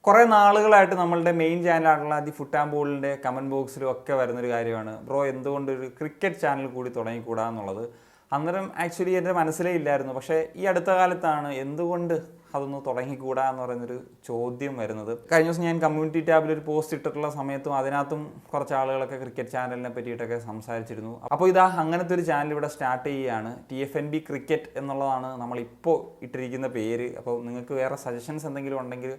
കുറേ നാളുകളായിട്ട് നമ്മളുടെ മെയിൻ ചാനലായിട്ടുള്ള ദി ഫുട്ട് ആൻഡ് ബോളിൻ്റെ കമൻറ്റ് ബോക്സിലും ഒക്കെ വരുന്നൊരു കാര്യമാണ്, ബ്രോ എന്തുകൊണ്ട് ഒരു ക്രിക്കറ്റ് ചാനൽ കൂടി തുടങ്ങിക്കൂടാ എന്നുള്ളത്. അന്നേരം ആക്ച്വലി എൻ്റെ മനസ്സിലേ ഇല്ലായിരുന്നു. പക്ഷേ ഈ അടുത്ത കാലത്താണ് എന്തുകൊണ്ട് അതൊന്ന് തുടങ്ങിക്കൂടാ എന്ന് പറയുന്നൊരു ചോദ്യം വരുന്നത്. കഴിഞ്ഞ ദിവസം ഞാൻ കമ്മ്യൂണിറ്റി ടാബിൽ ഒരു പോസ്റ്റ് ഇട്ടിട്ടുള്ള സമയത്തും അതിനകത്തും കുറച്ച് ആളുകളൊക്കെ ക്രിക്കറ്റ് ചാനലിനെ പറ്റിയിട്ടൊക്കെ സംസാരിച്ചിരുന്നു. അപ്പോൾ ഇതാ അങ്ങനത്തെ ഒരു ചാനൽ ഇവിടെ സ്റ്റാർട്ട് ചെയ്യുകയാണ്. TFNB ക്രിക്കറ്റ് എന്നുള്ളതാണ് നമ്മളിപ്പോൾ ഇട്ടിരിക്കുന്ന പേര്. അപ്പോൾ നിങ്ങൾക്ക് വേറെ സജഷൻസ് എന്തെങ്കിലും ഉണ്ടെങ്കിൽ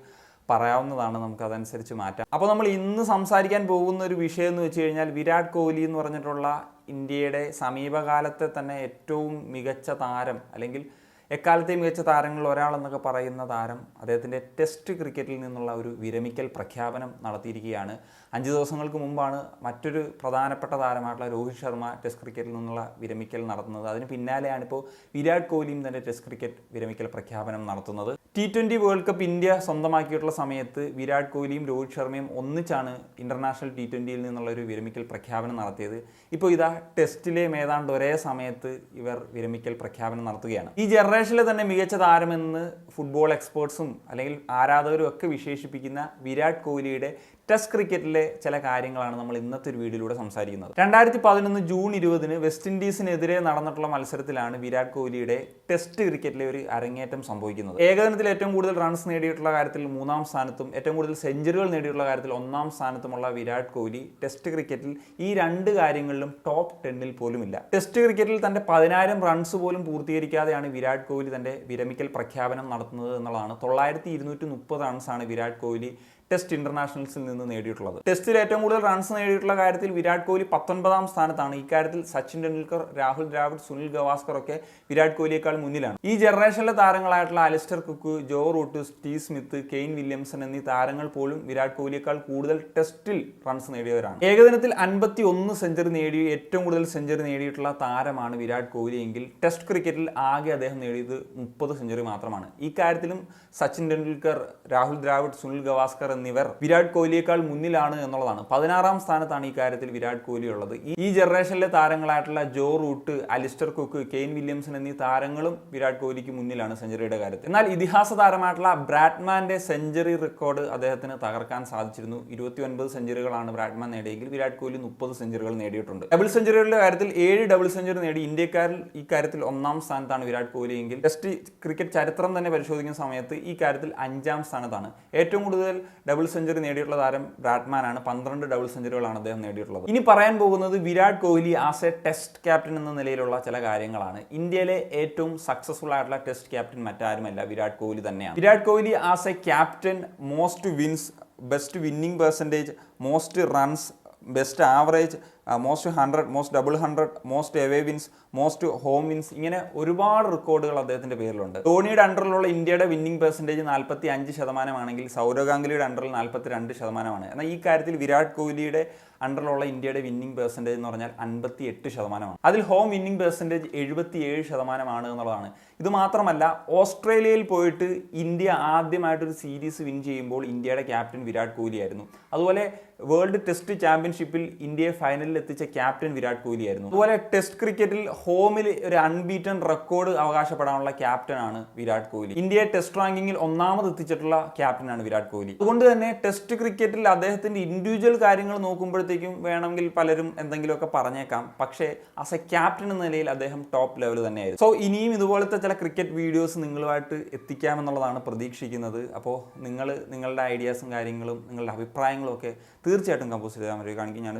പറയാവുന്നതാണ്, നമുക്ക് അതനുസരിച്ച് മാറ്റാം. അപ്പോൾ നമ്മൾ ഇന്ന് സംസാരിക്കാൻ പോകുന്ന ഒരു വിഷയം എന്ന് വെച്ച് കഴിഞ്ഞാൽ വിരാട് കോഹ്ലി എന്ന് പറഞ്ഞിട്ടുള്ള ഇന്ത്യയുടെ സമീപകാലത്തെ തന്നെ ഏറ്റവും മികച്ച താരം, അല്ലെങ്കിൽ എക്കാലത്തെയും മികച്ച താരങ്ങളിൽ ഒരാളെന്നൊക്കെ പറയുന്ന താരം അദ്ദേഹത്തിൻ്റെ ടെസ്റ്റ് ക്രിക്കറ്റിൽ നിന്നുള്ള ഒരു വിരമിക്കൽ പ്രഖ്യാപനം നടത്തിയിരിക്കുകയാണ്. 5 ദിവസങ്ങൾക്ക് മുമ്പാണ് മറ്റൊരു പ്രധാനപ്പെട്ട താരമായിട്ടുള്ള രോഹിത് ശർമ്മ ടെസ്റ്റ് ക്രിക്കറ്റിൽ നിന്നുള്ള വിരമിക്കൽ നടത്തുന്നത്. അതിന് പിന്നാലെയാണ് ഇപ്പോൾ വിരാട് കോഹ്ലിയും തൻ്റെ ടെസ്റ്റ് ക്രിക്കറ്റ് വിരമിക്കൽ പ്രഖ്യാപനം നടത്തുന്നത്. T20 വേൾഡ് കപ്പ് ഇന്ത്യ സ്വന്തമാക്കിയിട്ടുള്ള സമയത്ത് വിരാട് കോഹ്ലിയും രോഹിത് ശർമ്മയും ഒന്നിച്ചാണ് ഇന്റർനാഷണൽ T20യിൽ നിന്നുള്ള ഒരു വിരമിക്കൽ പ്രഖ്യാപനം നടത്തിയത്. ഇപ്പോൾ ഇതാ ടെസ്റ്റിലെയും ഏതാണ്ട് ഒരേ സമയത്ത് ഇവർ വിരമിക്കൽ പ്രഖ്യാപനം നടത്തുകയാണ്. ഈ ജനറേഷനിലെ തന്നെ മികച്ച താരമെന്ന് ഫുട്ബോൾ എക്സ്പേർട്സും അല്ലെങ്കിൽ ആരാധകരും ഒക്കെ വിശേഷിപ്പിക്കുന്ന വിരാട് കോഹ്ലിയുടെ ടെസ്റ്റ് ക്രിക്കറ്റിലെ ചില കാര്യങ്ങളാണ് നമ്മൾ ഇന്നത്തെ ഒരു വീഡിയോയിലൂടെ സംസാരിക്കുന്നത്. 2011 ജൂൺ 20 വെസ്റ്റ് ഇൻഡീസിനെതിരെ നടന്നിട്ടുള്ള മത്സരത്തിലാണ് വിരാട് കോഹ്ലിയുടെ ടെസ്റ്റ് ക്രിക്കറ്റിലെ ഒരു അരങ്ങേറ്റം സംഭവിക്കുന്നത്. ഏകദിനത്തിൽ ഏറ്റവും കൂടുതൽ റൺസ് നേടിയിട്ടുള്ള കാര്യത്തിൽ 3-ാം സ്ഥാനത്തും ഏറ്റവും കൂടുതൽ സെഞ്ചുറികൾ നേടിയിട്ടുള്ള കാര്യത്തിൽ 1-ാം സ്ഥാനത്തുമുള്ള വിരാട് കോഹ്ലി ടെസ്റ്റ് ക്രിക്കറ്റിൽ ഈ 2 കാര്യങ്ങളിലും ടോപ്പ് 10ൽ പോലുമില്ല. ടെസ്റ്റ് ക്രിക്കറ്റിൽ തന്റെ 10,000 റൺസ് പോലും പൂർത്തീകരിക്കാതെയാണ് വിരാട് കോഹ്ലി തന്റെ വിരമിക്കൽ പ്രഖ്യാപനം നടത്തുന്നത് എന്നുള്ളതാണ്. 9,230 റൺസാണ് വിരാട് കോഹ്ലി ടെസ്റ്റ് ഇന്റർനാഷണൽസിൽ നിന്ന് നേടിയിട്ടുള്ളത്. ടെസ്റ്റിൽ ഏറ്റവും കൂടുതൽ റൺസ് നേടിയിട്ടുള്ള കാര്യത്തിൽ വിരാട് കോഹ്ലി 19-ാം സ്ഥാനത്താണ്. ഇക്കാര്യത്തിൽ സച്ചിൻ ടെണ്ടുൽക്കർ, രാഹുൽ ദ്രാവിഡ്, സുനിൽ ഗവാസ്കർ ഒക്കെ വിരാട് കോഹ്ലിയേക്കാൾ മുന്നിലാണ്. ഈ ജനറേഷനിലെ താരങ്ങളായിട്ടുള്ള Alastair Cook, Joe Root, Steve Smith, Kane Williamson എന്നീ താരങ്ങൾ പോലും വിരാട് കോഹ്ലിയേക്കാൾ കൂടുതൽ ടെസ്റ്റിൽ റൺസ് നേടിയവരാണ്. ഏകദിനത്തിൽ 51 സെഞ്ചുറി നേടി ഏറ്റവും കൂടുതൽ സെഞ്ചുറി നേടിയിട്ടുള്ള താരമാണ് വിരാട് കോഹ്ലി എങ്കിൽ ടെസ്റ്റ് ക്രിക്കറ്റിൽ ആകെ അദ്ദേഹം നേടിയത് 30 സെഞ്ചുറി മാത്രമാണ്. ഈ കാര്യത്തിലും സച്ചിൻ ടെണ്ടുൽക്കർ, രാഹുൽ ദ്രാവിഡ്, സുനിൽ ഗവാസ്കർ എന്നിവർ വിരാട് കോഹ്ലിയേക്കാൾ മുന്നിലാണ് എന്നുള്ളതാണ്. 16-ാം സ്ഥാനത്താണ് ഈ കാര്യത്തിൽ വിരാട് കോഹ്ലി ഉള്ളത്. ഈ ജനറേഷനിലെ താരങ്ങളായിട്ടുള്ള Joe Root, Alastair Cook, Kane Williamson എന്നീ താരങ്ങളും വിരാട് കോഹ്ലിക്ക് മുന്നിലാണ് സെഞ്ചുറിയുടെ കാര്യത്തിൽ. എന്നാൽ ഇതിഹാസ താരമായിട്ടുള്ള ബ്രാഡ്മാന്റെ സെഞ്ചുറി റെക്കോർഡ് അദ്ദേഹത്തിന് തകർക്കാൻ സാധിച്ചിരുന്നു. 29 സെഞ്ചുറികളാണ് ബ്രാഡ്മാൻ നേടിയെങ്കിൽ വിരാട് കോഹ്ലി 30 സെഞ്ചുറികൾ നേടിയിട്ടുണ്ട്. ഡബിൾ സെഞ്ചുറികളുടെ കാര്യത്തിൽ 7 ഡബിൾ സെഞ്ചുറി നേടി ഇന്ത്യക്കാരിൽ ഈ കാര്യത്തിൽ 1-ാം സ്ഥാനത്താണ് വിരാട് കോഹ്ലി എങ്കിൽ ടെസ്റ്റ് ക്രിക്കറ്റ് ചരിത്രം തന്നെ പരിശോധിക്കുന്ന സമയത്ത് ഈ കാര്യത്തിൽ 5-ാം സ്ഥാനത്താണ്. ഏറ്റവും കൂടുതൽ ഡബിൾ സെഞ്ചുറി നേടിയിട്ടുള്ള താരം ബ്രാഡ്മാൻ ആണ്. 12 ഡബിൾ സെഞ്ചുറികളാണ് അദ്ദേഹം നേടിയിട്ടുള്ളത്. ഇനി പറയാൻ പോകുന്നത് Virat Kohli as A test captain എന്ന നിലയിലുള്ള ചില കാര്യങ്ങളാണ്. ഇന്ത്യയിലെ ഏറ്റവും സക്സസ്ഫുൾ ആയിട്ടുള്ള ടെസ്റ്റ് ക്യാപ്റ്റൻ മറ്റാരുമല്ല, വിരാട് കോഹ്ലി തന്നെയാണ്. Virat Kohli as a captain most wins, best winning percentage, most runs, best average, most 100, most double 100, most away wins, most home wins, ഇങ്ങനെ ഒരുപാട് റെക്കോർഡുകൾ അദ്ദേഹത്തിന്റെ പേരിലുണ്ട്. ധോണിയുടെ അണ്ടറിലുള്ള ഇന്ത്യയുടെ വിന്നിംഗ് പെർസെൻറ്റേജ് 45% ആണെങ്കിൽ സൗരവ് ഗാംഗുലിയുടെ അണ്ടറിൽ 42%. എന്നാൽ ഈ കാര്യത്തിൽ വിരാട് കോഹ്ലിയുടെ അണ്ടറിലുള്ള ഇന്ത്യയുടെ വിന്നിംഗ് പെർസെൻറ്റേജ് എന്ന് പറഞ്ഞാൽ 58%. അതിൽ ഹോം വിന്നിംഗ് പെർസെൻറ്റേജ് 77% എന്നുള്ളതാണ്. ഇത് മാത്രമല്ല, ഓസ്ട്രേലിയയിൽ പോയിട്ട് ഇന്ത്യ ആദ്യമായിട്ടൊരു സീരീസ് വിൻ ചെയ്യുമ്പോൾ ഇന്ത്യയുടെ ക്യാപ്റ്റൻ വിരാട് കോഹ്ലി ആയിരുന്നു. അതുപോലെ വേൾഡ് ടെസ്റ്റ് ചാമ്പ്യൻഷിപ്പിൽ ഇന്ത്യയെ ഫൈനലിൽ എത്തിച്ച ക്യാപ്റ്റൻ വിരാട് കോഹ്ലി ആയിരുന്നു. അതുപോലെ ടെസ്റ്റ് ക്രിക്കറ്റിൽ ഹോമിൽ ഒരു അൺബീറ്റൺ റെക്കോർഡ് അവകാശപ്പെടാനുള്ള ക്യാപ്റ്റനാണ് വിരാട് കോഹ്ലി. ഇന്ത്യയെ ടെസ്റ്റ് റാങ്കിങ്ങിൽ 1-ാമത് എത്തിച്ചിട്ടുള്ള ക്യാപ്റ്റനാണ് വിരാട് കോഹ്ലി. അതുകൊണ്ട് തന്നെ ടെസ്റ്റ് ക്രിക്കറ്റിൽ അദ്ദേഹത്തിന്റെ ഇൻഡിവിജ്വൽ കാര്യങ്ങൾ നോക്കുമ്പോഴത്തേക്കും വേണമെങ്കിൽ പലരും എന്തെങ്കിലുമൊക്കെ പറഞ്ഞേക്കാം. പക്ഷേ ആസ് എ ക്യാപ്റ്റൻ എന്ന നിലയിൽ അദ്ദേഹം ടോപ്പ് ലെവൽ തന്നെയായിരുന്നു. സോ ഇനിയും ഇതുപോലത്തെ ചില ക്രിക്കറ്റ് വീഡിയോസ് നിങ്ങളുമായിട്ട് എത്തിക്കാമെന്നുള്ളതാണ് പ്രതീക്ഷിക്കുന്നത്. അപ്പോൾ നിങ്ങളുടെ ഐഡിയാസും കാര്യങ്ങളും നിങ്ങളുടെ അഭിപ്രായങ്ങളും ഒക്കെ തീർച്ചയായിട്ടും കമ്പോസ് ചെയ്താൽ മതി. കാണിക്കും. ഞാൻ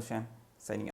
സൈനിങ്.